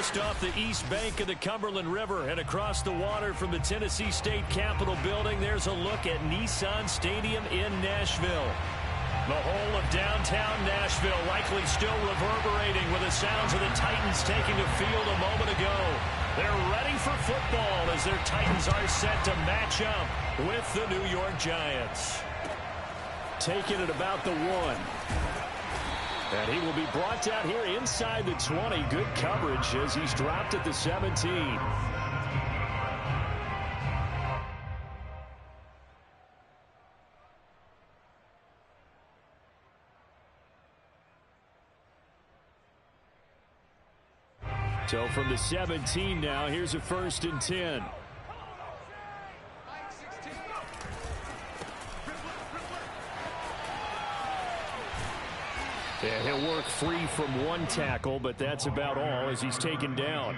Just off the east bank of the Cumberland River and across the water from the Tennessee State Capitol building, there's a look at Nissan Stadium in Nashville. The whole of downtown Nashville likely still reverberating with the sounds of the Titans taking the field a moment ago. They're ready for football as their Titans are set to match up with the New York Giants. Taking it about the 1. And he will be brought down here inside the 20. Good coverage as he's dropped at the 17. So from the 17 now, here's a 1st and 10. And he'll work free from 1 tackle, but that's about all as he's taken down.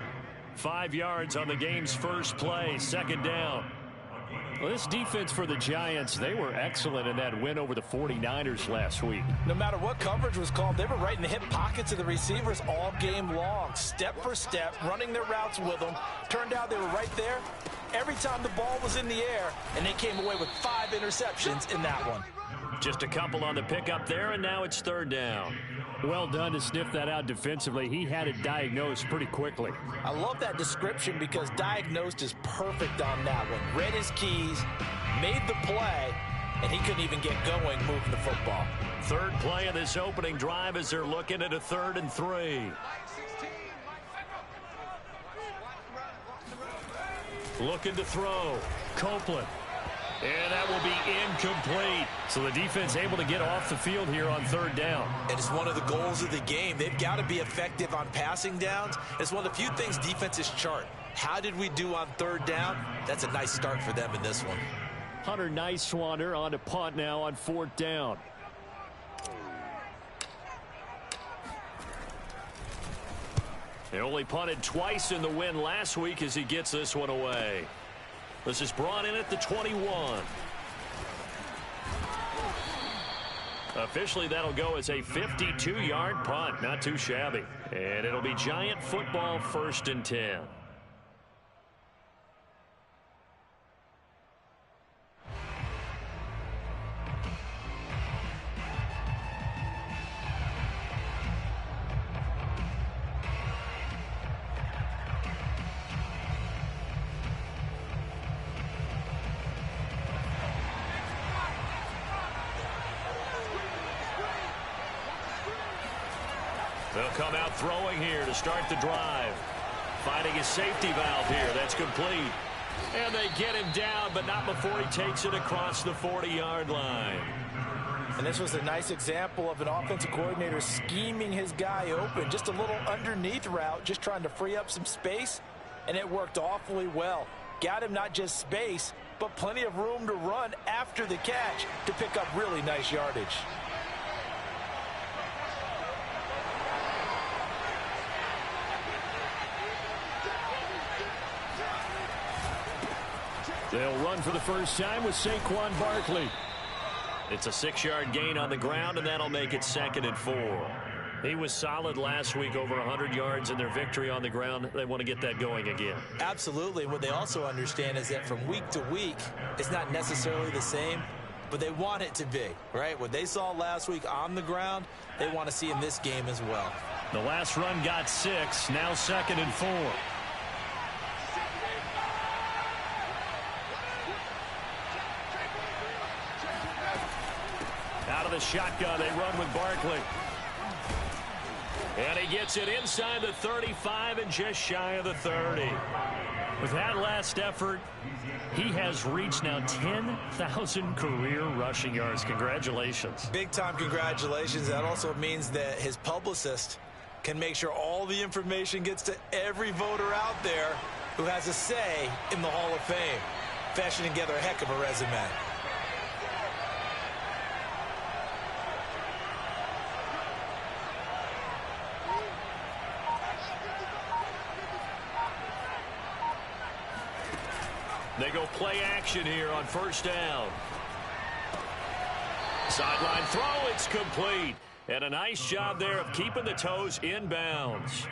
5 yards on the game's first play, 2nd down. Well, this defense for the Giants, they were excellent in that win over the 49ers last week. No matter what coverage was called, they were right in the hip pockets of the receivers all game long, step for step, running their routes with them. Turned out they were right there every time the ball was in the air, and they came away with 5 interceptions in that one. Just a couple on the pickup there, and now it's 3rd down. Well done to sniff that out defensively. He had it diagnosed pretty quickly. I love that description because diagnosed is perfect on that one. Read his keys, made the play, and he couldn't even get going moving the football. 3rd play of this opening drive as they're looking at a 3rd and 3. Looking to throw. Copeland. And that will be incomplete. So the defense able to get off the field here on 3rd down. And it's one of the goals of the game. They've got to be effective on passing downs. It's one of the few things defenses chart. How did we do on 3rd down? That's a nice start for them in this one. Hunter Nicewander on to punt now on 4th down. He only punted twice in the win last week as he gets this one away. This is brought in at the 21. Officially, that'll go as a 52-yard punt. Not too shabby. And it'll be Giant football 1st and 10. They'll come out throwing here to start the drive. Finding his safety valve here. That's complete. And they get him down, but not before he takes it across the 40-yard line. And this was a nice example of an offensive coordinator scheming his guy open. Just a little underneath route, just trying to free up some space, and it worked awfully well. Got him not just space, but plenty of room to run after the catch to pick up really nice yardage. They'll run for the first time with Saquon Barkley. It's a 6-yard gain on the ground, and that'll make it 2nd and 4. He was solid last week, over 100 yards in their victory on the ground. They want to get that going again. Absolutely. What they also understand is that from week to week, it's not necessarily the same, but they want it to be, right? What they saw last week on the ground, they want to see in this game as well. The last run got 6, now 2nd and 4. Out of the shotgun, they run with Barkley. And he gets it inside the 35 and just shy of the 30. With that last effort, he has reached now 10,000 career rushing yards. Congratulations. Big-time congratulations. That also means that his publicist can make sure all the information gets to every voter out there who has a say in the Hall of Fame. Fashioning together a heck of a resume. They go play action here on 1st down. Sideline throw, it's complete. And a nice job there of keeping the toes in bounds.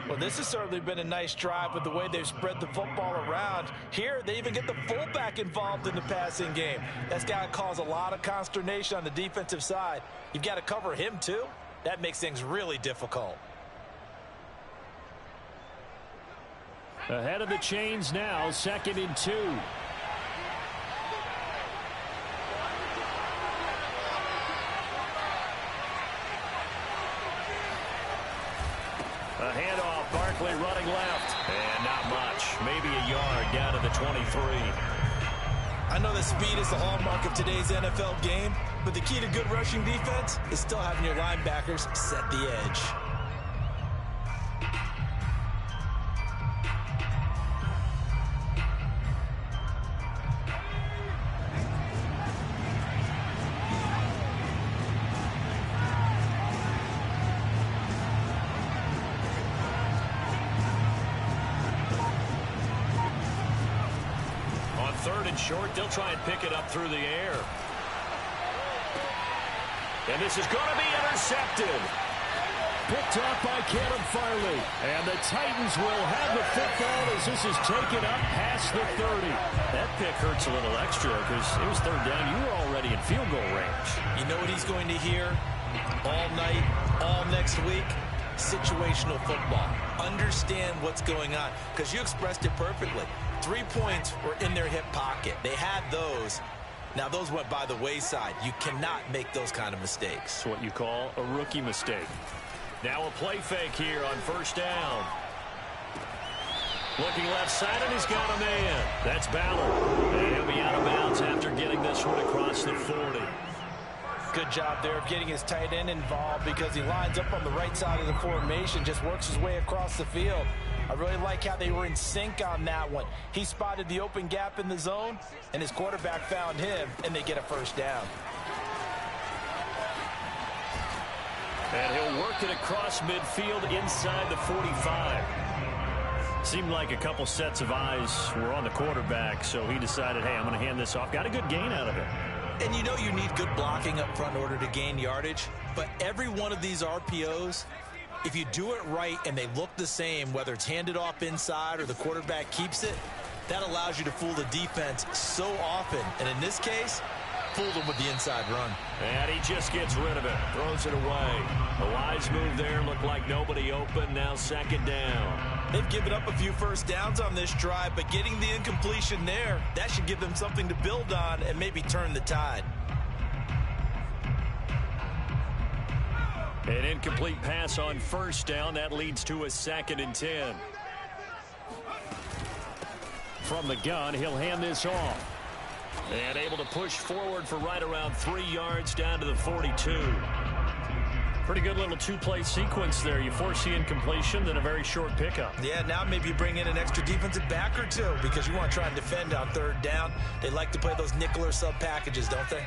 Well, this has certainly been a nice drive with the way they've spread the football around. Here, they even get the fullback involved in the passing game. That's got to cause a lot of consternation on the defensive side. You've got to cover him, too. That makes things really difficult. Ahead of the chains now, 2nd and 2. A handoff, Barkley running left. And not much, maybe a yard down to the 23. I know that speed is the hallmark of today's NFL game, but the key to good rushing defense is still having your linebackers set the edge. Third and short, they'll try and pick it up through the air. And this is going to be intercepted. Picked off by Caleb Farley. And the Titans will have the football as this is taken up past the 30. That pick hurts a little extra because it was third down. You were already in field goal range. You know what he's going to hear all night, all next week? Situational football. Understand what's going on, because you expressed it perfectly. 3 points were in their hip pocket. They had those. Now those went by the wayside. You cannot make those kind of mistakes. It's what you call a rookie mistake. Now a play fake here on first down. Looking left side, and he's got a man. That's Ballard. And he'll be out of bounds after getting this one across the 40. Good job there of getting his tight end involved, because he lines up on the right side of the formation, just works his way across the field. I really like how they were in sync on that one. He spotted the open gap in the zone, and his quarterback found him, and they get a first down. And he'll work it across midfield inside the 45. Seemed like a couple sets of eyes were on the quarterback, so he decided, hey, I'm going to hand this off. Got a good gain out of it. And you know you need good blocking up front in order to gain yardage, but every one of these RPOs, if you do it right and they look the same, whether it's handed off inside or the quarterback keeps it, that allows you to fool the defense so often. And in this case, fooled them with the inside run. And he just gets rid of it, throws it away. A wise move there, looked like nobody open, now second down. They've given up a few first downs on this drive, but getting the incompletion there, that should give them something to build on and maybe turn the tide. An incomplete pass on first down. That leads to a 2nd and 10. From the gun, he'll hand this off. And able to push forward for right around 3 yards down to the 42. Pretty good little two-play sequence there. You force the incompletion, then a very short pickup. Yeah, now maybe you bring in an extra defensive back or two, because you want to try and defend on third down. They like to play those nickel or sub packages, don't they?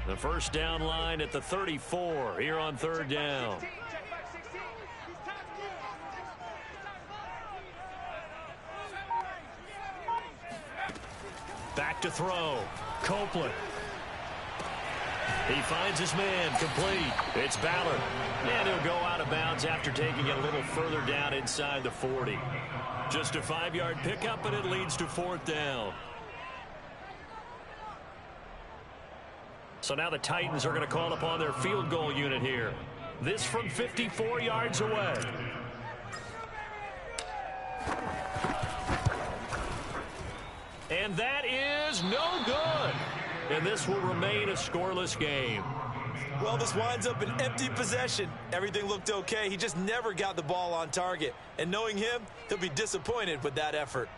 The first down line at the 34 here on third down. Back to throw. Copeland. He finds his man, complete. It's Ballard. And he'll go out of bounds after taking it a little further down inside the 40. Just a 5-yard pickup, and it leads to 4th down. So now the Titans are going to call upon their field goal unit here. This from 54 yards away. And that is no good. And this will remain a scoreless game. Well, this winds up an empty possession. Everything looked okay. He just never got the ball on target. And knowing him, he'll be disappointed with that effort.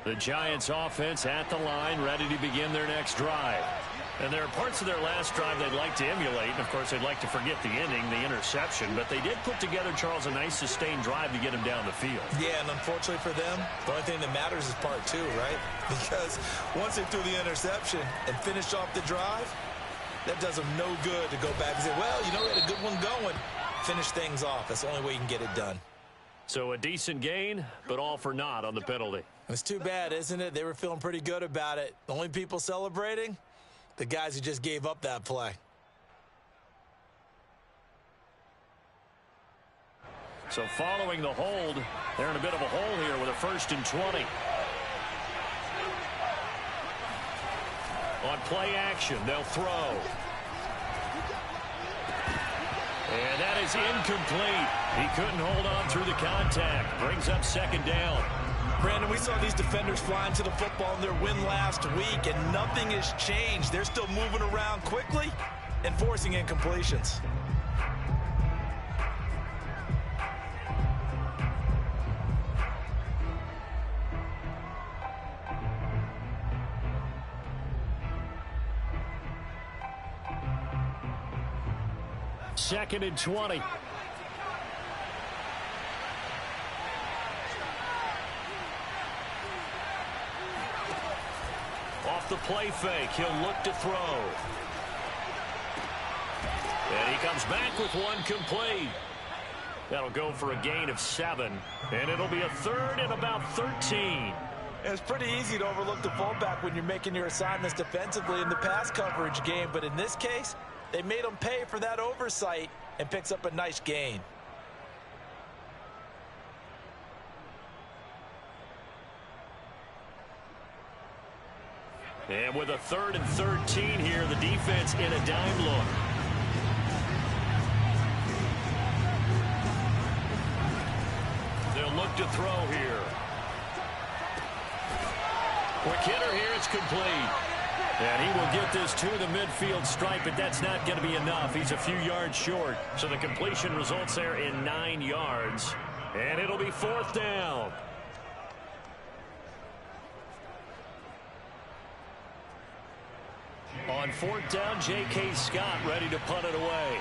The Giants offense at the line, ready to begin their next drive. And there are parts of their last drive they'd like to emulate. And, of course, they'd like to forget the ending, the interception. But they did put together, Charles, a nice sustained drive to get him down the field. Yeah, and unfortunately for them, the only thing that matters is part 2, right? Because once they threw the interception and finished off the drive, that does them no good to go back and say, well, you know, we had a good one going. Finish things off. That's the only way you can get it done. So a decent gain, but all for naught on the penalty. It's too bad, isn't it? They were feeling pretty good about it. The only people celebrating? The guys who just gave up that play. So following the hold, they're in a bit of a hole here with a 1st and 20. On play action, they'll throw. And that is incomplete. He couldn't hold on through the contact. Brings up 2nd down. Brandon, we saw these defenders flying to the football in their win last week, and nothing has changed. They're still moving around quickly and forcing incompletions. Second and 20. Off the play fake, he'll look to throw. And he comes back with one complete. That'll go for a gain of 7. And it'll be a 3rd and about 13. It's pretty easy to overlook the fullback when you're making your assignments defensively in the pass coverage game. But in this case, they made him pay for that oversight and picks up a nice gain. And with a 3rd and 13 here, the defense in a dime look. They'll look to throw here. Quick hitter here, it's complete. And he will get this to the midfield stripe, but that's not going to be enough. He's a few yards short. So the completion results there in 9 yards. And it'll be 4th down. On 4th down, J.K. Scott ready to punt it away.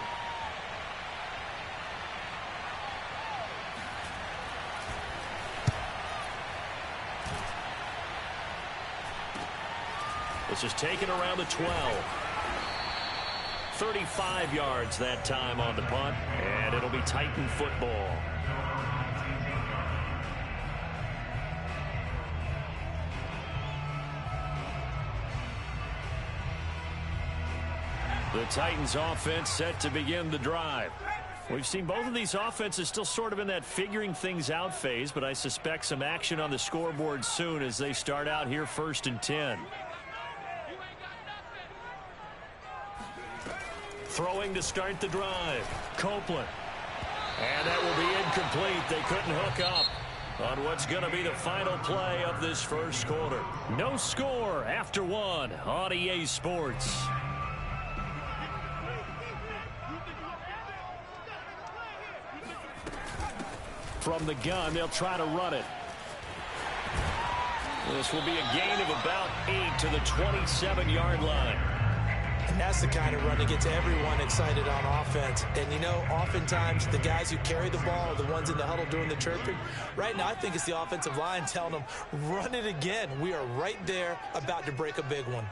This is taken around the 12. 35 yards that time on the punt, and it'll be Titan football. The Titans offense set to begin the drive. We've seen both of these offenses still sort of in that figuring things out phase, but I suspect some action on the scoreboard soon as they start out here 1st and 10. Throwing to start the drive. Copeland. And that will be incomplete. They couldn't hook up on what's going to be the final play of this 1st quarter. No score after 1 on EA Sports. From the gun, they'll try to run it. This will be a gain of about 8 to the 27-yard line. And that's the kind of run that gets everyone excited on offense. And, you know, oftentimes the guys who carry the ball are the ones in the huddle doing the chirping. Right now, I think it's the offensive line telling them, run it again. We are right there about to break a big one.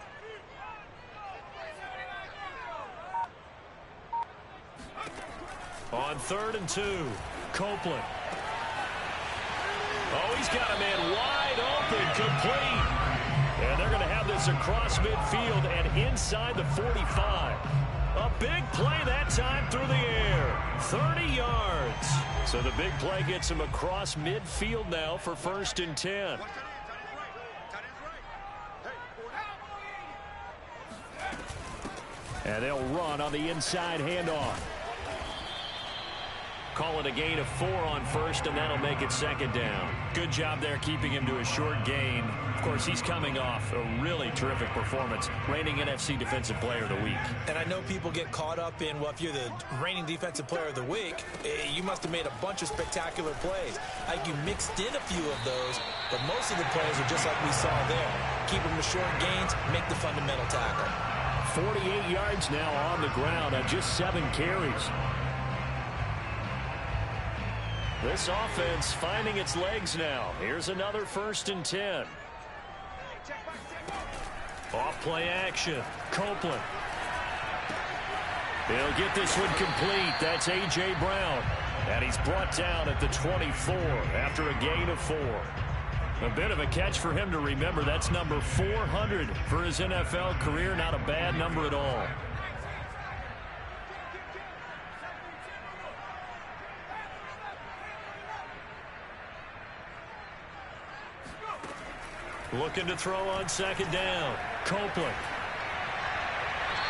On 3rd and 2, Copeland. Oh, he's got a man wide open, complete. And they're going to have this across midfield and inside the 45. A big play that time through the air. 30 yards. So the big play gets him across midfield now for 1st and 10. And they'll run on the inside handoff. Call it a gain of 4 on 1st, and that'll make it 2nd down. Good job there keeping him to a short gain. Of course, he's coming off a really terrific performance, reigning NFC Defensive Player of the Week. And I know people get caught up in, well, if you're the reigning Defensive Player of the Week, you must have made a bunch of spectacular plays. Like you mixed in a few of those, but most of the plays are just like we saw there. Keep them to short gains, make the fundamental tackle. 48 yards now on the ground on just 7 carries. This offense finding its legs now. Here's another 1st and 10. Off play action. Copeland. They'll get this one complete. That's A.J. Brown. And he's brought down at the 24 after a gain of 4. A bit of a catch for him to remember. That's number 400 for his NFL career. Not a bad number at all. Looking to throw on second down. Copeland.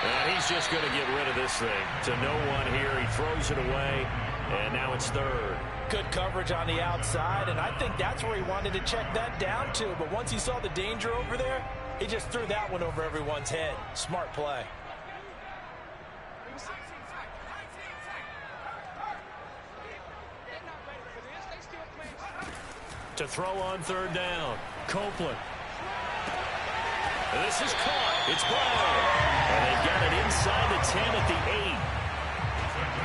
And he's just going to get rid of this thing to no one here. He throws it away, and now it's third. Good coverage on the outside, and I think that's where he wanted to check that down to. But once he saw the danger over there, he just threw that one over everyone's head. Smart play. To throw on third down. Copeland. This is caught. It's Brown. And they've got it inside the 10 at the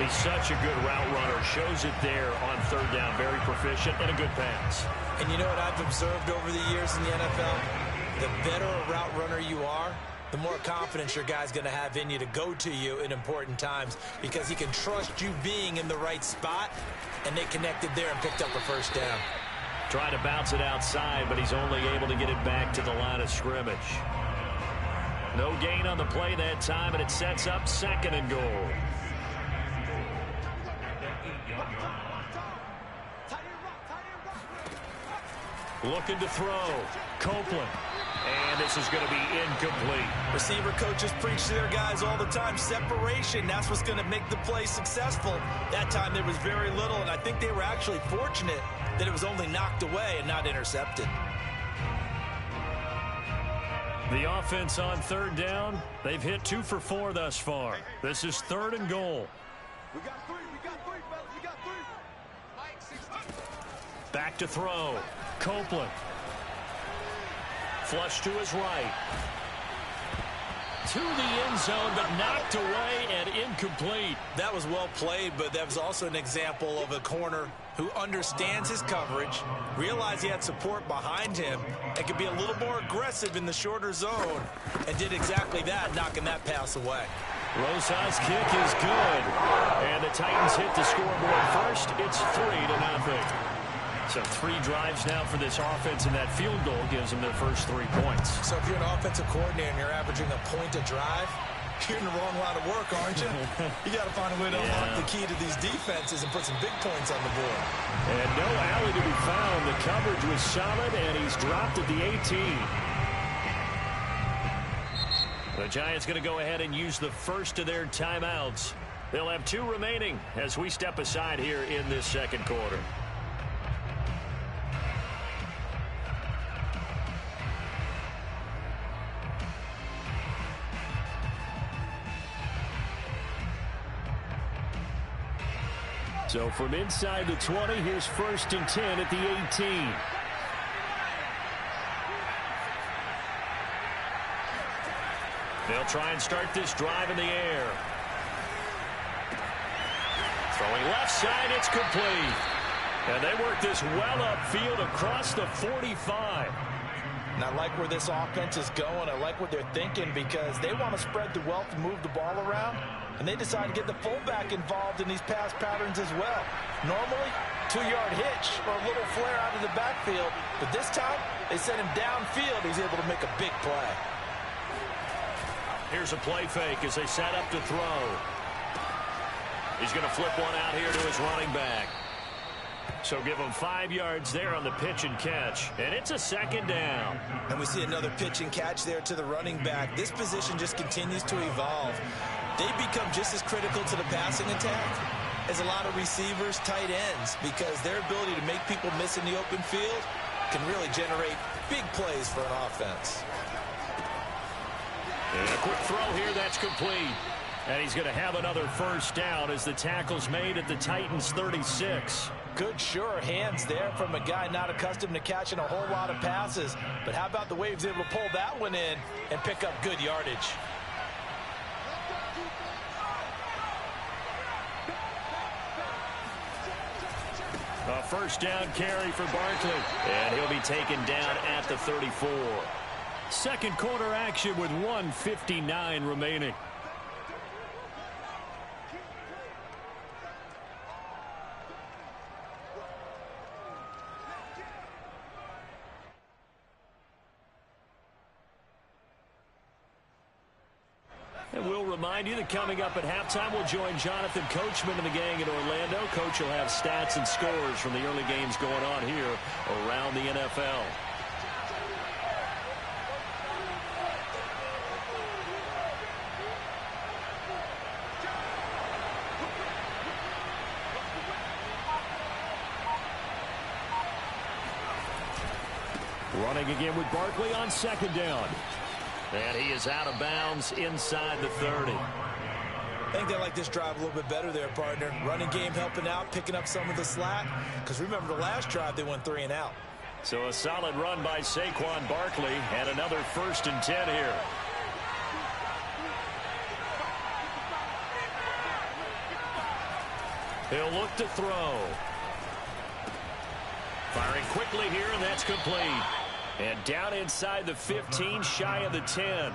8. He's such a good route runner. Shows it there on third down. Very proficient and a good pass. And you know what I've observed over the years in the NFL? The better a route runner you are, the more confidence your guy's going to have in you to go to you in important times because he can trust you being in the right spot, and they connected there and picked up a first down. Trying to bounce it outside, but he's only able to get it back to the line of scrimmage. No gain on the play that time, and it sets up second and goal. Looking to throw. Copeland. And this is going to be incomplete. Receiver coaches preach to their guys all the time. Separation, that's what's going to make the play successful. That time there was very little, and I think they were actually fortunate that it was only knocked away and not intercepted. The offense on third down, they've hit 2 for 4 thus far. This is third and goal. We got three, fellas, we got three. Back to throw. Copeland. Flush to his right. To the end zone, but knocked away and incomplete. That was well played, but that was also an example of a corner who understands his coverage, realized he had support behind him, and could be a little more aggressive in the shorter zone, and did exactly that, knocking that pass away. Rosas' kick is good. And the Titans hit the scoreboard first. It's 3-0. So 3 drives now for this offense, and that field goal gives them their first 3 points. So if you're an offensive coordinator and you're averaging a point a drive, you're in the wrong line of work, aren't you? You got to find a way to unlock the key to these defenses and put some big points on the board. And no alley to be found. The coverage was solid, and he's dropped at the 18. The Giants going to go ahead and use the first of their timeouts. They'll have 2 remaining as we step aside here in this second quarter. So from inside the 20, here's 1st and 10 at the 18. They'll try and start this drive in the air. Throwing left side, it's complete. And they work this well upfield across the 45. And I like where this offense is going. I like what they're thinking because they want to spread the wealth and move the ball around. And they decide to get the fullback involved in these pass patterns as well. Normally, 2-yard hitch or a little flare out of the backfield. But this time, they sent him downfield. He's able to make a big play. Here's a play fake as they set up to throw. He's going to flip one out here to his running back. So give him 5 yards there on the pitch and catch. And it's a second down. And we see another pitch and catch there to the running back. This position just continues to evolve. They become just as critical to the passing attack as a lot of receivers, tight ends, because their ability to make people miss in the open field can really generate big plays for an offense. And a quick throw here, that's complete. And he's going to have another first down as the tackle's made at the Titans' 36. Good, sure hands there from a guy not accustomed to catching a whole lot of passes. But how about the way he was able to pull that one in and pick up good yardage? A first down carry for Barkley. And he'll be taken down at the 34. Second quarter action with 1:59 remaining. we'll remind you that coming up at halftime, we'll join Jonathan Coachman and the gang in Orlando. Coach will have stats and scores from the early games going on here around the NFL. Running again with Barkley on second down. And he is out of bounds inside the 30. I think they like this drive a little bit better there, partner. Running game helping out, picking up some of the slack. Because remember the last drive, they went 3 and out. So a solid run by Saquon Barkley and another 1st and 10 here. He'll look to throw. Firing quickly here, and that's complete. And down inside the 15, shy of the 10.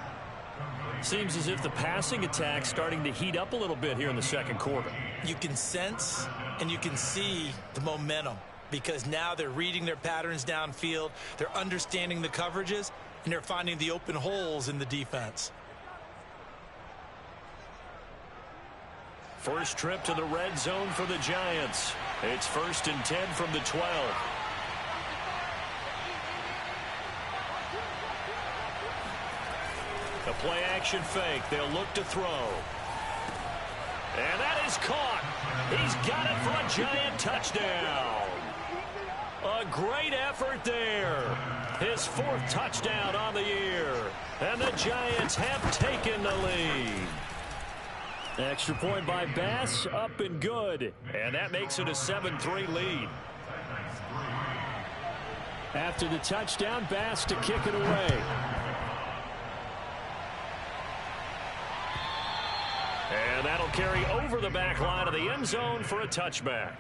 Seems as if the passing attack's starting to heat up a little bit here in the second quarter. You can sense and you can see the momentum because now they're reading their patterns downfield, they're understanding the coverages, and they're finding the open holes in the defense. First trip to the red zone for the Giants. It's 1st and 10 from the 12. A play-action fake. They'll look to throw. And that is caught. He's got it for a Giant touchdown. A great effort there. His 4th touchdown on the year. And the Giants have taken the lead. Extra point by Bass, up and good. And that makes it a 7-3 lead. After the touchdown, Bass to kick it away. And that'll carry over the back line of the end zone for a touchback.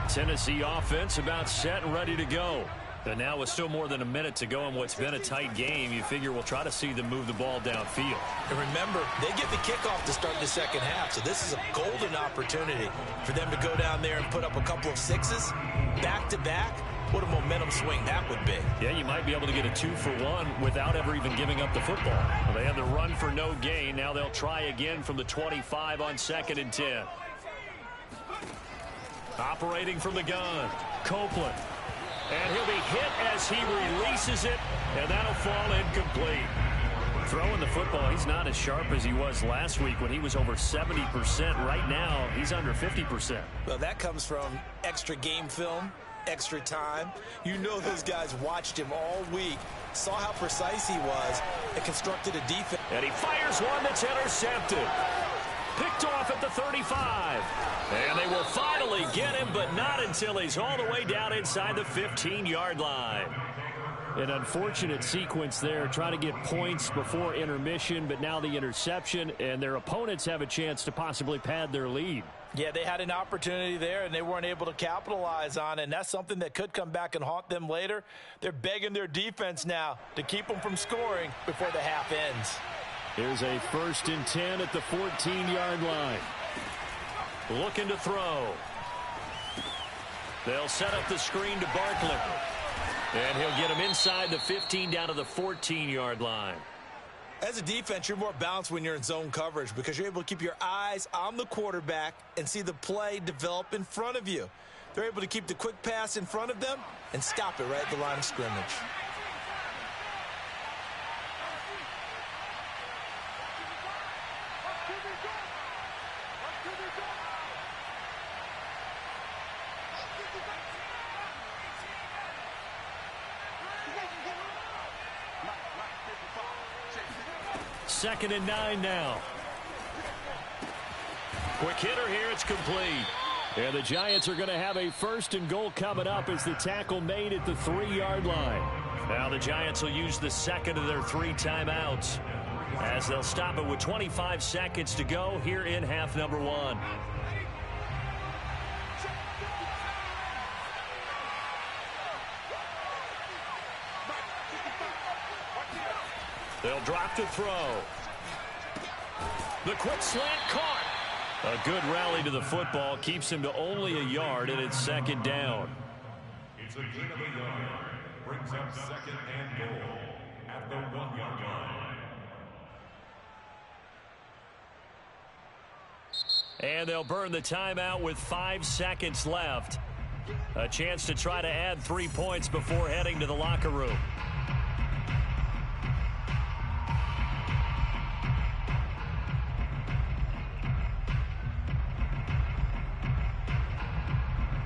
Tennessee offense about set and ready to go. And now with still more than a minute to go in what's been a tight game, you figure we'll try to see them move the ball downfield. And remember, they get the kickoff to start the second half, so this is a golden opportunity for them to go down there and put up a couple of 6s back-to-back. What a momentum swing that would be. Yeah, you might be able to get a 2-for-1 without ever even giving up the football. Well, they had the run for no gain. Now they'll try again from the 25 on 2nd and 10. Operating from the gun, Copeland. And he'll be hit as he releases it, and that'll fall incomplete. Throwing the football, he's not as sharp as he was last week when he was over 70%. Right now, he's under 50%. Well, that comes from extra game film, extra time. You know those guys watched him all week, saw how precise he was, and constructed a defense. And he fires one that's intercepted. Picked off at the 35. And they will finally get him, but not until he's all the way down inside the 15-yard line. An unfortunate sequence there, trying to get points before intermission, but now the interception, and their opponents have a chance to possibly pad their lead. Yeah, they had an opportunity there, and they weren't able to capitalize on it, and that's something that could come back and haunt them later. They're begging their defense now to keep them from scoring before the half ends. Here's a 1st and 10 at the 14-yard line. Looking to throw. They'll set up the screen to Barkley. And he'll get him inside the 15 down to the 14-yard line. As a defense, you're more balanced when you're in zone coverage because you're able to keep your eyes on the quarterback and see the play develop in front of you. They're able to keep the quick pass in front of them and stop it right at the line of scrimmage. Second and 9 now. Quick hitter here. It's complete. And the Giants are going to have a 1st and goal coming up as the tackle made at the 3-yard line. Now the Giants will use the second of their 3 timeouts as they'll stop it with 25 seconds to go here in half number 1. They'll drop to throw. The quick slant caught. A good rally to the football keeps him to only a yard, and it's second down. It's a gain of a yard. Brings up second and goal at the 1-yard line. And they'll burn the timeout with 5 seconds left. A chance to try to add 3 points before heading to the locker room.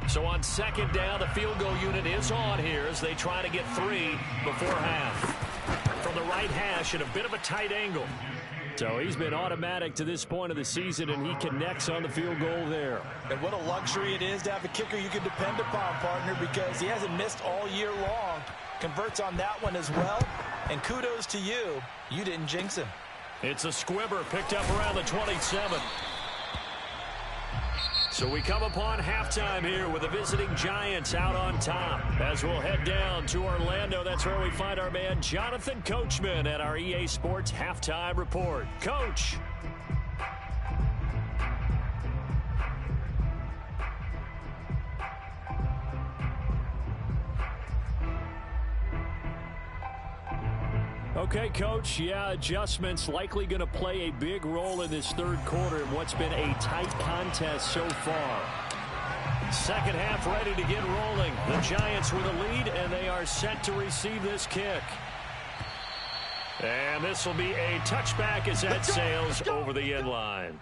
So on second down, the field goal unit is on here as they try to get 3 before half. From the right hash at a bit of a tight angle. So he's been automatic to this point of the season, and he connects on the field goal there. And what a luxury it is to have a kicker you can depend upon, partner, because he hasn't missed all year long. Converts on that one as well. And kudos to you. You didn't jinx him. It's a squibber picked up around the 27. So we come upon halftime here with the visiting Giants out on top. As we'll head down to Orlando, that's where we find our man Jonathan Coachman at our EA Sports Halftime Report. Coach. Okay, Coach, yeah, adjustments likely going to play a big role in this third quarter in what's been a tight contest so far. Second half ready to get rolling. The Giants with a lead, and they are set to receive this kick. And this will be a touchback as that sails over the end line.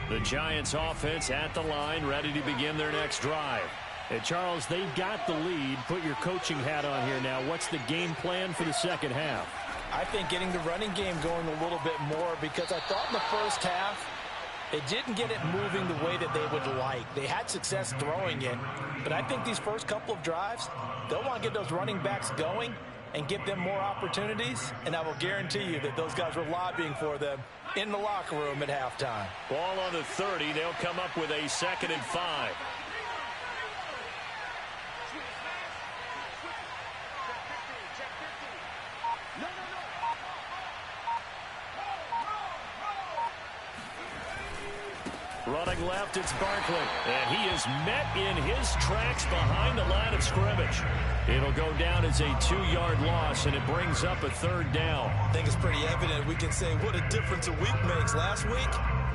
The Giants offense at the line, ready to begin their next drive. And Charles, they've got the lead. Put your coaching hat on here now. What's the game plan for the second half? I think getting the running game going a little bit more, because I thought in the first half they didn't get it moving the way that they would like. They had success throwing it, but I think these first couple of drives, they'll want to get those running backs going and give them more opportunities, and I will guarantee you that those guys were lobbying for them in the locker room at halftime. Ball on the 30. They'll come up with a 2nd and 5. Running left, it's Barkley. And he is met in his tracks behind the line of scrimmage. It'll go down as a 2-yard loss, and it brings up a 3rd down. I think it's pretty evident. We can say what a difference a week makes. Last week,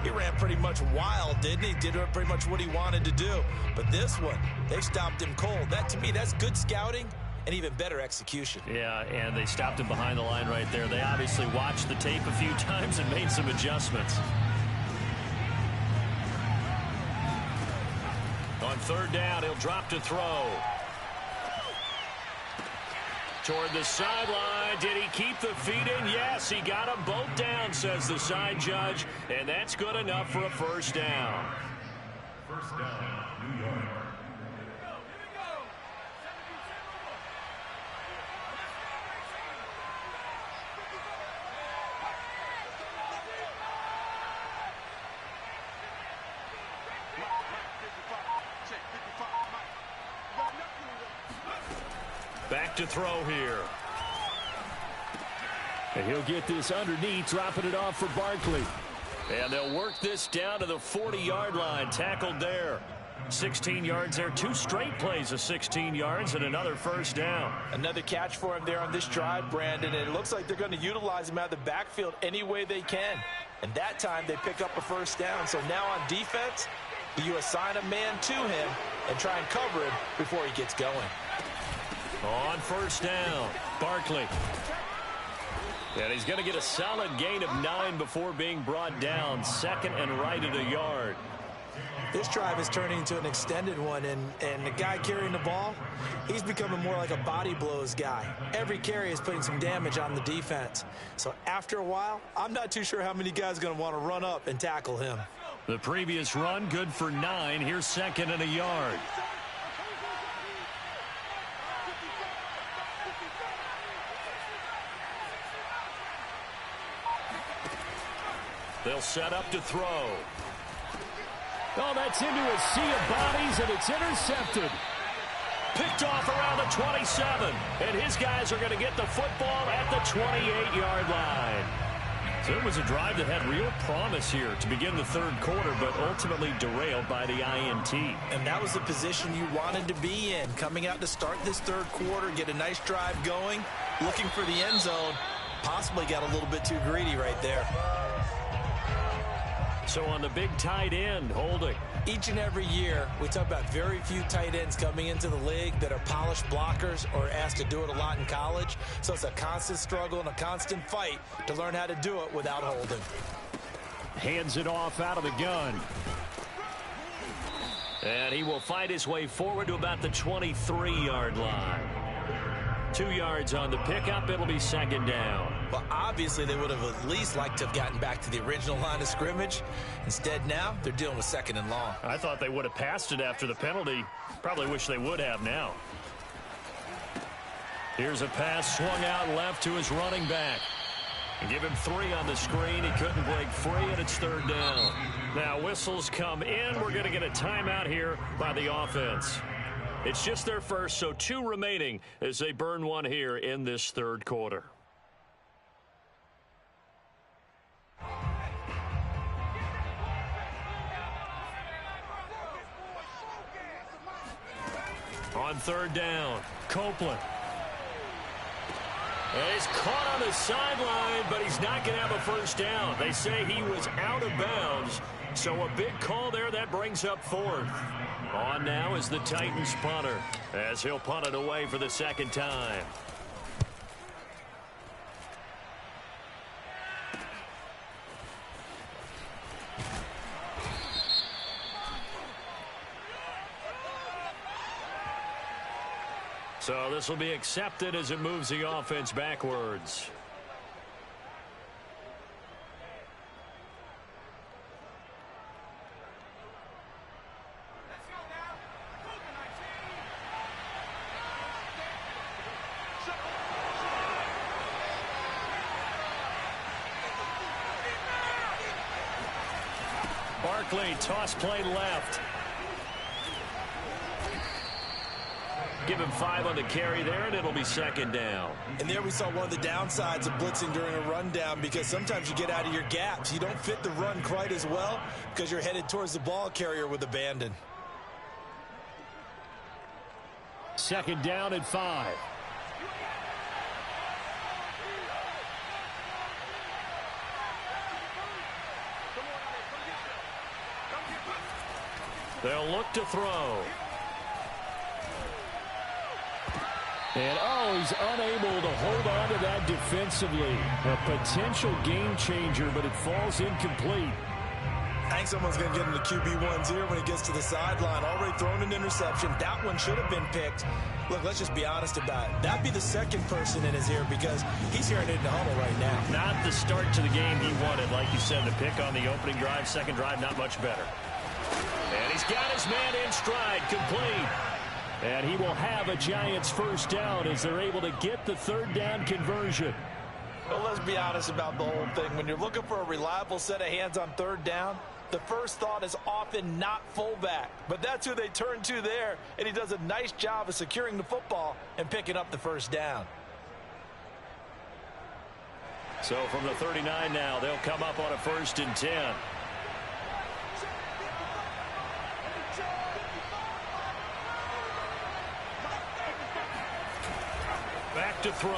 he ran pretty much wild, didn't he? Did pretty much what he wanted to do. But this one, they stopped him cold. That, to me, that's good scouting and even better execution. Yeah, and they stopped him behind the line right there. They obviously watched the tape a few times and made some adjustments. On 3rd down, he'll drop to throw. Toward the sideline. Did he keep the feet in? Yes, he got them both down, says the side judge. And that's good enough for a 1st down. First down, New York. Back to throw here. And he'll get this underneath, dropping it off for Barkley. And they'll work this down to the 40-yard line. Tackled there. 16 yards there. 2 straight plays of 16 yards and another 1st down. Another catch for him there on this drive, Brandon. And it looks like they're going to utilize him out of the backfield any way they can. And that time they pick up a 1st down. So now on defense, you assign a man to him and try and cover him before he gets going. On 1st down, Barkley. And he's going to get a solid gain of 9 before being brought down. 2nd and right at a yard. This drive is turning into an extended one, and the guy carrying the ball, he's becoming more like a body blows guy. Every carry is putting some damage on the defense. So after a while, I'm not too sure how many guys are going to want to run up and tackle him. The previous run, good for 9. Here's 2nd and a yard. They'll set up to throw. Oh, that's into a sea of bodies, and it's intercepted. Picked off around the 27, and his guys are going to get the football at the 28-yard line. So it was a drive that had real promise here to begin the third quarter, but ultimately derailed by the INT. And that was the position you wanted to be in, coming out to start this third quarter, get a nice drive going, looking for the end zone. Possibly got a little bit too greedy right there. So on the big tight end, holding. Each and every year, we talk about very few tight ends coming into the league that are polished blockers or asked to do it a lot in college. So it's a constant struggle and a constant fight to learn how to do it without holding. Hands it off out of the gun. And he will fight his way forward to about the 23-yard line. 2 yards on the pickup. It'll be 2nd down. Well, obviously, they would have at least liked to have gotten back to the original line of scrimmage. Instead, now, they're dealing with 2nd and long. I thought they would have passed it after the penalty. Probably wish they would have now. Here's a pass swung out left to his running back. And give him 3 on the screen. He couldn't break free, and it's 3rd down. Now, whistles come in. We're going to get a timeout here by the offense. It's just their first, so 2 remaining as they burn one here in this third quarter. On 3rd down, Copeland. And he's caught on the sideline, but he's not going to have a first down. They say he was out of bounds, so a big call there that brings up 4th. On now is the Titans punter, as he'll punt it away for the 2nd time. So this will be accepted as it moves the offense backwards. Barkley, toss play left. Give him 5 on the carry there, and it'll be 2nd down. And there we saw one of the downsides of blitzing during a rundown, because sometimes you get out of your gaps. You don't fit the run quite as well because you're headed towards the ball carrier with abandon. 2nd down at 5. They'll look to throw. And, oh, he's unable to hold on to that defensively. A potential game changer, but it falls incomplete. I think someone's going to get him the QB1's ear when he gets to the sideline. Already thrown an interception. That one should have been picked. Look, let's just be honest about it. That'd be the 2nd person in his ear, because he's hearing it in the huddle right now. Not the start to the game he wanted. Like you said, the pick on the opening drive, 2nd drive, not much better. And he's got his man in stride, complete. And he will have a Giants first down as they're able to get the 3rd down conversion. Well, let's be honest about the whole thing. When you're looking for a reliable set of hands on 3rd down, the first thought is often not fullback. But that's who they turn to there, and he does a nice job of securing the football and picking up the first down. So from the 39 now, they'll come up on a 1st and 10. Back to throw.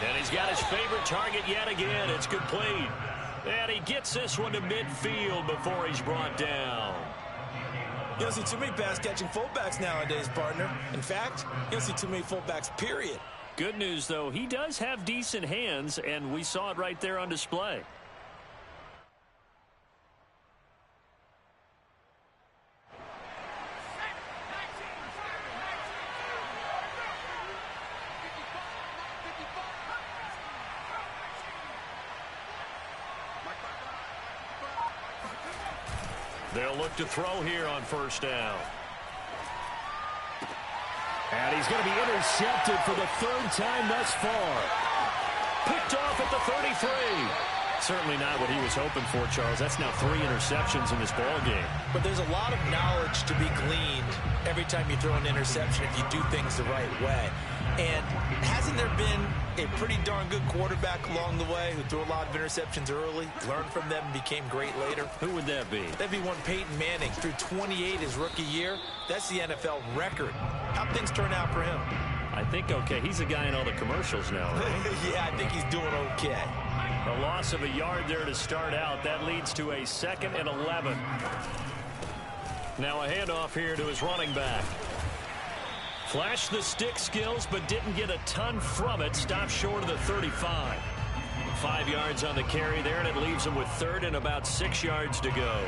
And he's got his favorite target yet again. It's complete. And he gets this one to midfield before he's brought down. You don't see too many pass-catching fullbacks nowadays, partner. In fact, you don't see too many fullbacks, period. Good news, though, he does have decent hands, and we saw it right there on display. They'll look to throw here on first down. And he's going to be intercepted for the third time thus far. Picked off at the 33. Certainly not what he was hoping for, Charles. That's now 3 interceptions in this ball game. But there's a lot of knowledge to be gleaned every time you throw an interception if you do things the right way. And hasn't there been a pretty darn good quarterback along the way who threw a lot of interceptions early, learned from them, and became great later? Who would that be? That'd be one Peyton Manning. Threw 28 his rookie year. That's the NFL record. How'd things turn out for him? I think okay. He's a guy in all the commercials now, right? Yeah, I think he's doing okay. A loss of a yard there to start out. That leads to a 2nd and 11. Now a handoff here to his running back. Flashed the stick skills, but didn't get a ton from it. Stopped short of the 35. 5 yards on the carry there, and it leaves him with 3rd and about 6 yards to go.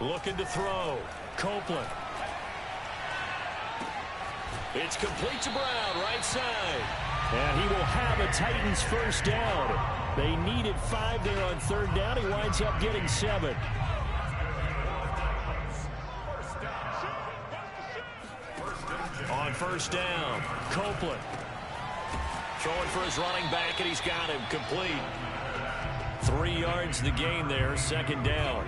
Looking to throw. Copeland. It's complete to Brown, right side. And he will have a Titans first down. They needed 5 there on 3rd down. He winds up getting 7. On first down, Copeland. Throwing for his running back, and he's got him complete. 3 yards the gain there, 2nd down.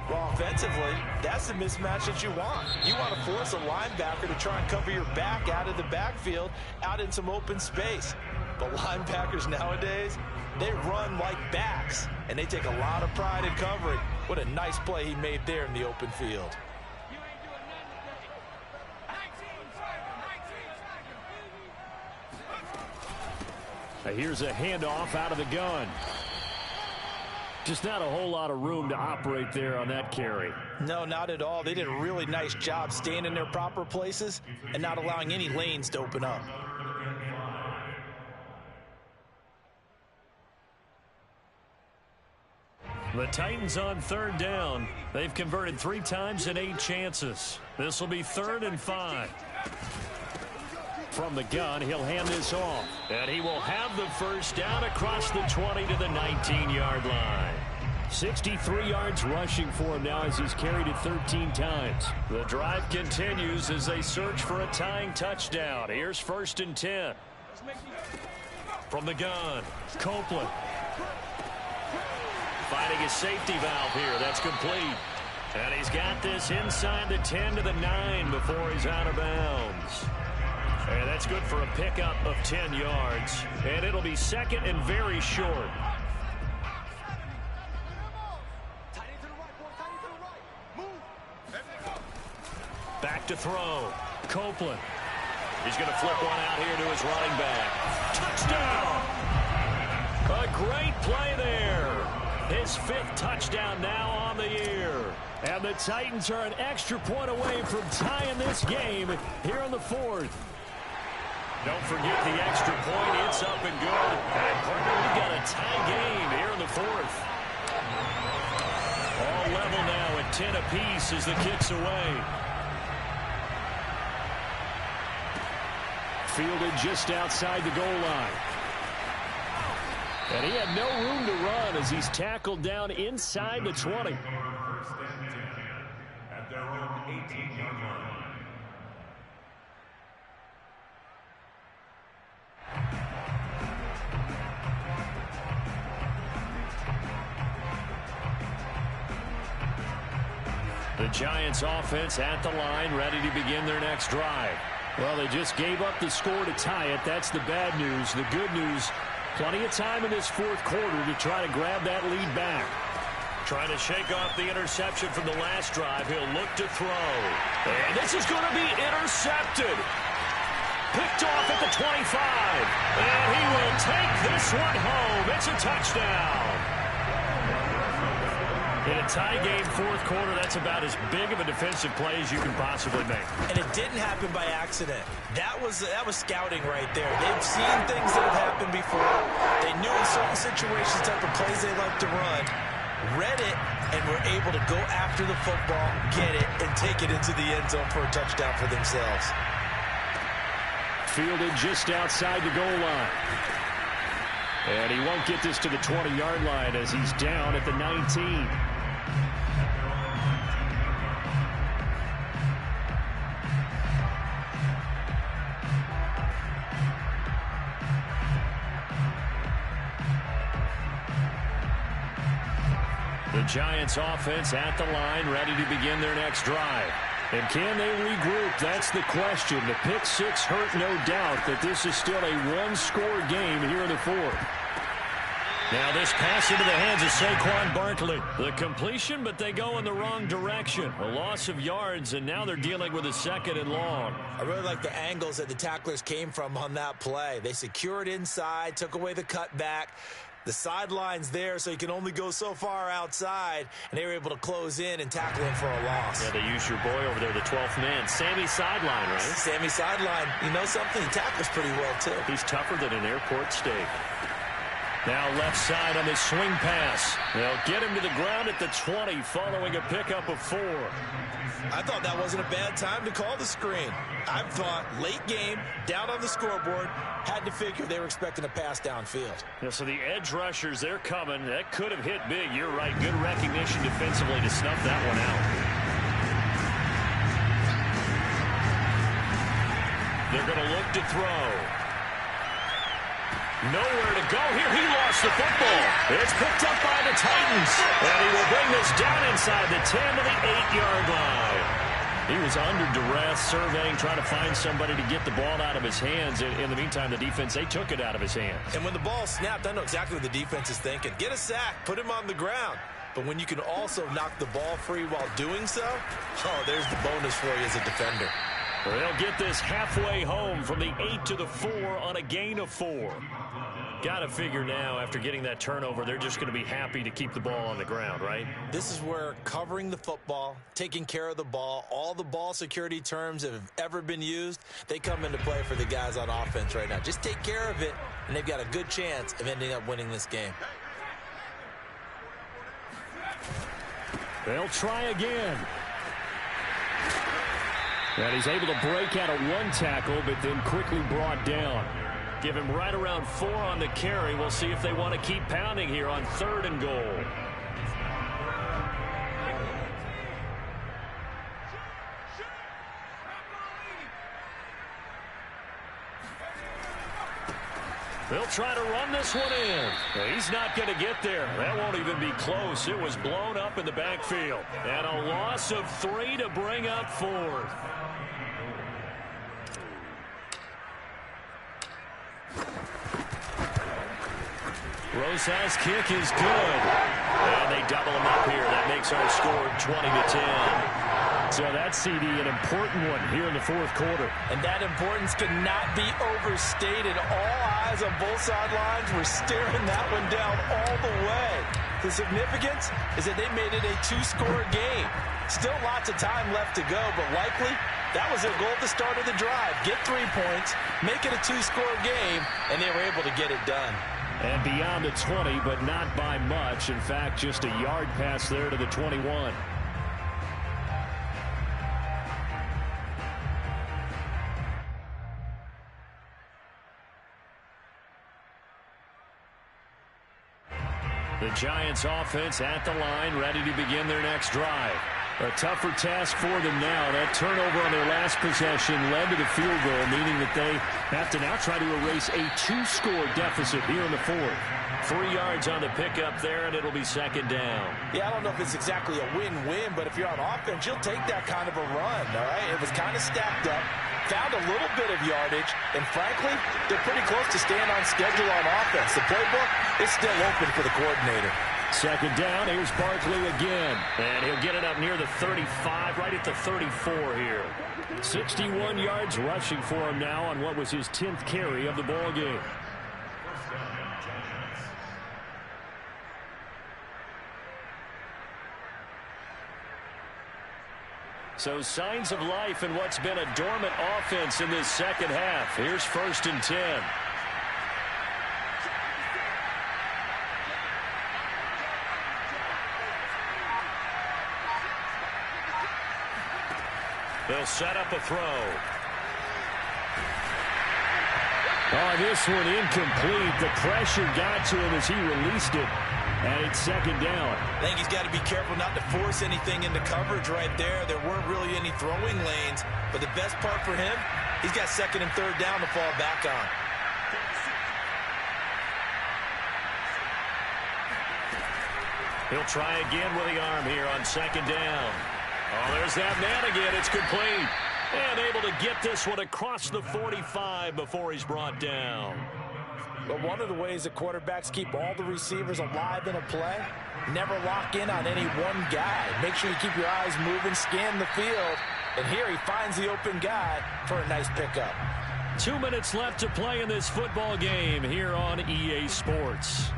Well, offensively, that's the mismatch that you want. You want to force a linebacker to try and cover your back out of the backfield, out in some open space. But linebackers nowadays, they run like backs, and they take a lot of pride in covering. What a nice play he made there in the open field. Here's a handoff out of the gun. Just not a whole lot of room to operate there on that carry. No, not at all. They did a really nice job staying in their proper places and not allowing any lanes to open up. The Titans on 3rd down. They've converted 3 times in 8 chances. This will be 3rd and 5. From the gun, he'll hand this off. And he will have the first down across the 20 to the 19-yard line. 63 yards rushing for him now as he's carried it 13 times. The drive continues as they search for a tying touchdown. Here's 1st and 10. From the gun, Copeland. Finding his safety valve here. That's complete. And he's got this inside the 10 to the 9 before he's out of bounds. And that's good for a pickup of 10 yards. And it'll be 2nd and very short. Back to throw. Copeland. He's going to flip one out here to his running back. Touchdown! A great play there. His 5th touchdown now on the year. And the Titans are an extra point away from tying this game here in the 4th. Don't forget the extra point. It's up and good. And partner, we got a tie game here in the 4th. All level now at 10 apiece as the kick's away. Fielded just outside the goal line. And he had no room to run as he's tackled down inside the 20. At their own 18-yard line. The Giants offense at the line, ready to begin their next drive. Well, they just gave up the score to tie it. That's the bad news. The good news, plenty of time in this 4th quarter to try to grab that lead back. Trying to shake off the interception from the last drive. He'll look to throw. And this is going to be intercepted. Picked off at the 25. And he will take this one home. It's a touchdown. In a tie game 4th quarter, that's about as big of a defensive play as you can possibly make. And it didn't happen by accident. That was scouting right there. They've seen things that have happened before. They knew in certain situations type of plays they like to run, read it, and were able to go after the football, get it, and take it into the end zone for a touchdown for themselves. fielded just outside the goal line. And he won't get this to the 20-yard line as he's down at the 19. The Giants offense at the line, ready to begin their next drive. And can they regroup? That's the question. The pick six hurt, no doubt, but this is still a one-score game here in the fourth. Now this pass into the hands of Saquon Barkley. The completion, but they go in the wrong direction. A loss of yards, and now they're dealing with a second and long. I really like the angles that the tacklers came from on that play. They secured inside, took away the cutback. The sideline's there, so you can only go so far outside, and they were able to close in and tackle him for a loss. Yeah, they use your boy over there, the 12th man. Sammy Sideline, right? Sammy Sideline. You know something? He tackles pretty well, too. He's tougher than an airport steak. Now left side on this swing pass. They'll get him to the ground at the 20 following a pickup of 4. I thought that wasn't a bad time to call the screen. I thought late game, down on the scoreboard, had to figure they were expecting a pass downfield. Yeah, so the edge rushers, they're coming. That could have hit big. You're right. Good recognition defensively to snuff that one out. They're going to look to throw. Nowhere to go here. He lost the football. It's picked up by the Titans. And he will bring this down inside the 10 to the 8-yard line. He was under duress, surveying, trying to find somebody to get the ball out of his hands. In the meantime, the defense, they took it out of his hands. And when the ball snapped, I know exactly what the defense is thinking. Get a sack, put him on the ground. But when you can also knock the ball free while doing so, oh, there's the bonus for you as a defender. They'll get this halfway home from the 8 to the 4 on a gain of 4. Got to figure now, after getting that turnover, they're just going to be happy to keep the ball on the ground, right? This is where covering the football, taking care of the ball, all the ball security terms that have ever been used, they come into play for the guys on offense right now. Just take care of it, and they've got a good chance of ending up winning this game. They'll try again. And he's able to break out of one tackle, but then quickly brought down. Give him right around 4 on the carry. We'll see if they want to keep pounding here on 3rd and goal. They'll try to run this one in. He's not going to get there. That won't even be close. It was blown up in the backfield. And a loss of 3 to bring up 4th. Rosa's kick is good. And they double him up here. That makes our score 20-10. So that CD, an important one here in the 4th quarter. And that importance cannot be overstated. All eyes on both sidelines were staring that one down all the way. The significance is that they made it a 2-score game. Still lots of time left to go, but likely that was their goal at the start of the drive. Get 3 points, make it a 2-score game, and they were able to get it done. And beyond the 20, but not by much. In fact, just a yard pass there to the 21. The Giants offense at the line, ready to begin their next drive. A tougher task for them now. That turnover on their last possession led to the field goal, meaning that they have to now try to erase a 2-score deficit here in the 4th. 3 yards on the pickup there, and it'll be 2nd down. Yeah, I don't know if it's exactly a win-win, but if you're on offense, you'll take that kind of a run, all right? It was kind of stacked up, found a little bit of yardage, and frankly, they're pretty close to staying on schedule on offense. The playbook is still open for the coordinator. 2nd down, here's Barkley again. And he'll get it up near the 35, right at the 34 here. 61 yards rushing for him now on what was his 10th carry of the ball game. So signs of life in what's been a dormant offense in this second half. Here's 1st and 10. They'll set up a throw. Oh, this one incomplete. The pressure got to him as he released it. And it's second down. I think he's got to be careful not to force anything into coverage right there. There weren't really any throwing lanes. But the best part for him, he's got second and third down to fall back on. He'll try again with the arm here on second down. Oh, there's that man again. It's complete. And able to get this one across the 45 before he's brought down. But one of the ways that quarterbacks keep all the receivers alive in a play, never lock in on any one guy. Make sure you keep your eyes moving, scan the field. And here he finds the open guy for a nice pickup. 2 minutes left to play in this football game here on EA Sports.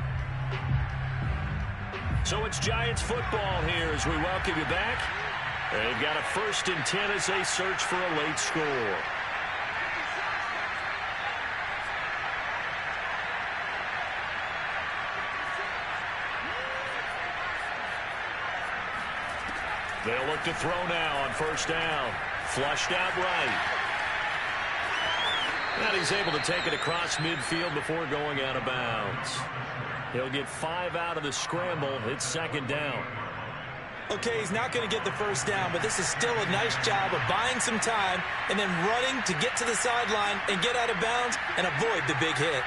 So it's Giants football here as we welcome you back. They've got a 1st and 10 as they search for a late score. They'll look to throw now on 1st down. Flushed out right. And he's able to take it across midfield before going out of bounds. He'll get 5 out of the scramble. It's 2nd down. Okay, he's not going to get the 1st down, but this is still a nice job of buying some time and then running to get to the sideline and get out of bounds and avoid the big hit.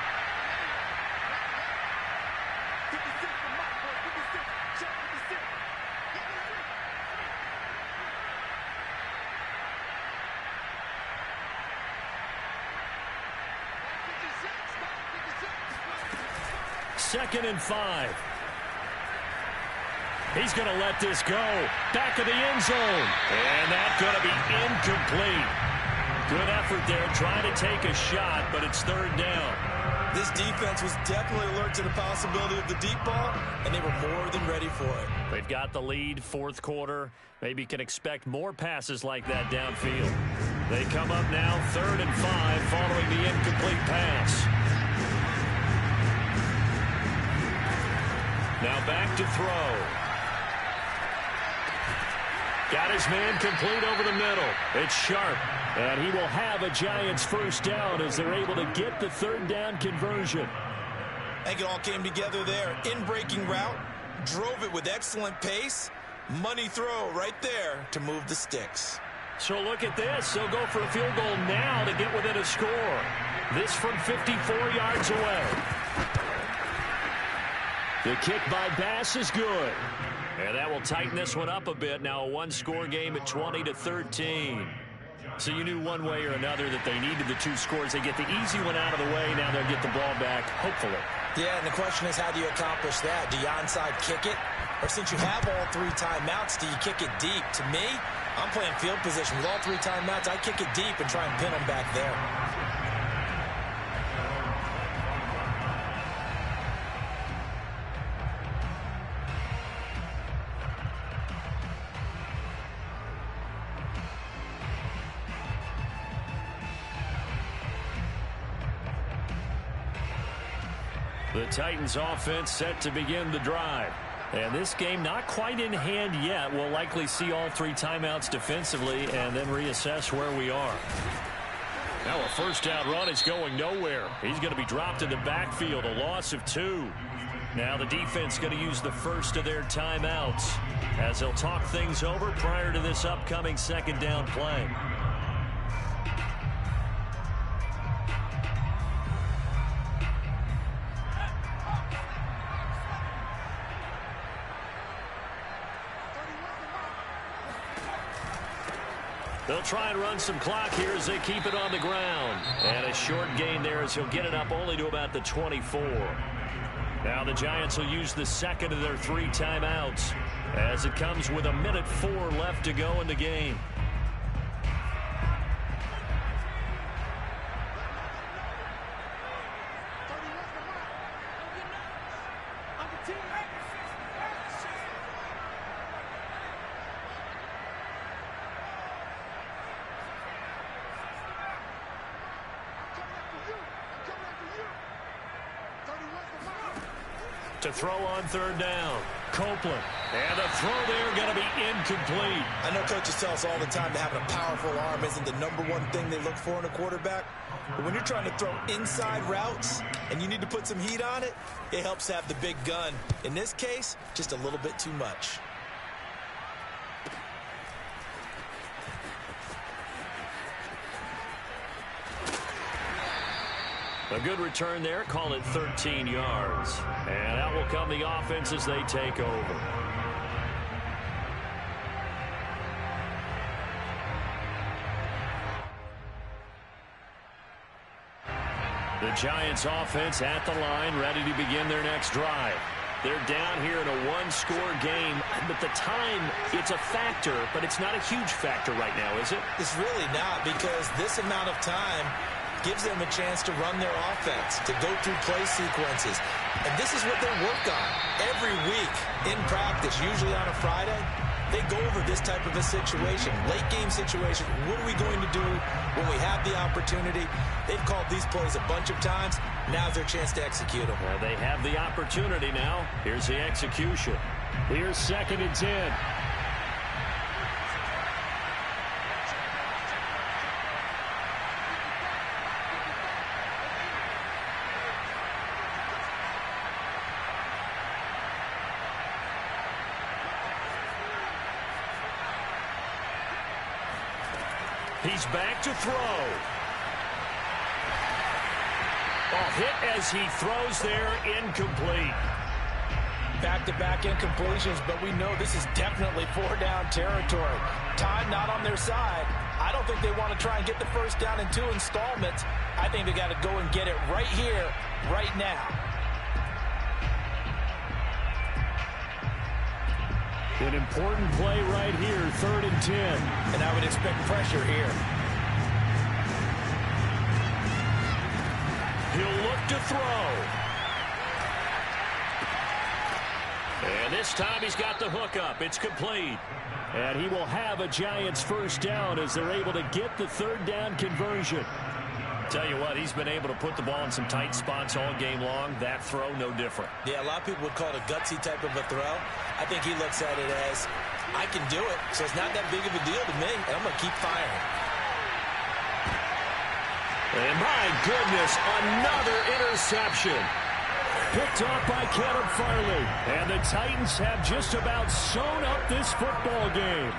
Second and 5. He's going to let this go. Back of the end zone. And that's going to be incomplete. Good effort there trying to take a shot, but it's 3rd down. This defense was definitely alert to the possibility of the deep ball, and they were more than ready for it. They've got the lead, 4th quarter. Maybe can expect more passes like that downfield. They come up now 3rd and 5 following the incomplete pass. Now back to throw. Got his man complete over the middle. It's Sharp. And he will have a Giants 1st down as they're able to get the 3rd down conversion. I think it all came together there. In-breaking route. Drove it with excellent pace. Money throw right there to move the sticks. So look at this. They'll go for a field goal now to get within a score. This from 54 yards away. The kick by Bass is good. And that will tighten this one up a bit. Now a 1-score game at 20-13. So you knew one way or another that they needed the 2 scores. They get the easy one out of the way. Now they'll get the ball back, hopefully. Yeah, and the question is, how do you accomplish that? Do you onside kick it? Or since you have all 3 timeouts, do you kick it deep? To me, I'm playing field position. With all 3 timeouts, I kick it deep and try and pin them back there. The Titans offense set to begin the drive. And this game not quite in hand yet. We'll likely see all 3 timeouts defensively and then reassess where we are. Now a 1st down run is going nowhere. He's going to be dropped in the backfield, a loss of 2. Now the defense going to use the 1st of their timeouts as they'll talk things over prior to this upcoming 2nd down play. They'll try and run some clock here as they keep it on the ground. And a short gain there as he'll get it up only to about the 24. Now the Giants will use the 2nd of their 3 timeouts as it comes with 1:04 left to go in the game. To throw on third down, Copeland. And the throw there going to be incomplete. I know coaches tell us all the time that having a powerful arm isn't the #1 thing they look for in a quarterback. But when you're trying to throw inside routes and you need to put some heat on it, it helps have the big gun. In this case, just a little bit too much. A good return there. Call it 13 yards. And out will come the offense as they take over. The Giants offense at the line, ready to begin their next drive. They're down here in a one-score game, but the time, it's a factor, but it's not a huge factor right now, is it? It's really not, because this amount of time gives them a chance to run their offense, to go through play sequences. And this is what they work on every week in practice, usually on a Friday. They go over this type of a situation, late game situation. What are we going to do when we have the opportunity? They've called these plays a bunch of times. Now's their chance to execute them. Well, they have the opportunity now. Here's the execution. Here's 2nd and 10. He's back to throw. Hit as he throws there, incomplete. Back-to-back incompletions, but we know this is definitely 4-down territory. Time not on their side. I don't think they want to try and get the first down in 2 installments. I think they got to go and get it right here, right now. An important play right here, 3rd and 10. And I would expect pressure here. He'll look to throw. And this time he's got the hook up. It's complete. And he will have a Giants first down as they're able to get the 3rd down conversion. Tell you what, he's been able to put the ball in some tight spots all game long. That throw, no different. Yeah, a lot of people would call it a gutsy type of a throw. I think he looks at it as, I can do it, so it's not that big of a deal to me, and I'm going to keep firing. And my goodness, another interception. Picked off by Caleb Farley. And the Titans have just about sewn up this football game.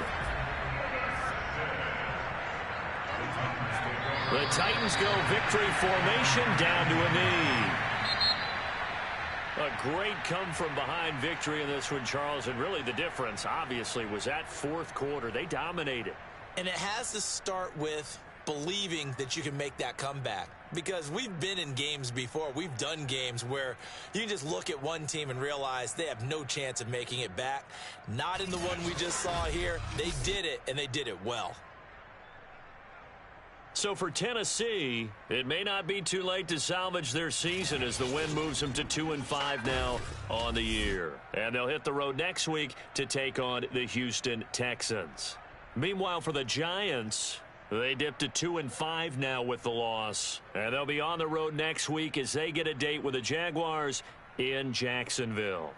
The Titans go victory formation down to a knee. A great come-from-behind victory in this one, Charles. And really the difference, obviously, was that 4th quarter. They dominated. And it has to start with believing that you can make that comeback. Because we've been in games before. We've done games where you can just look at one team and realize they have no chance of making it back. Not in the one we just saw here. They did it, and they did it well. So for Tennessee, it may not be too late to salvage their season as the win moves them to 2-5 now on the year. And they'll hit the road next week to take on the Houston Texans. Meanwhile, for the Giants, they dipped to 2-5 now with the loss. And they'll be on the road next week as they get a date with the Jaguars in Jacksonville.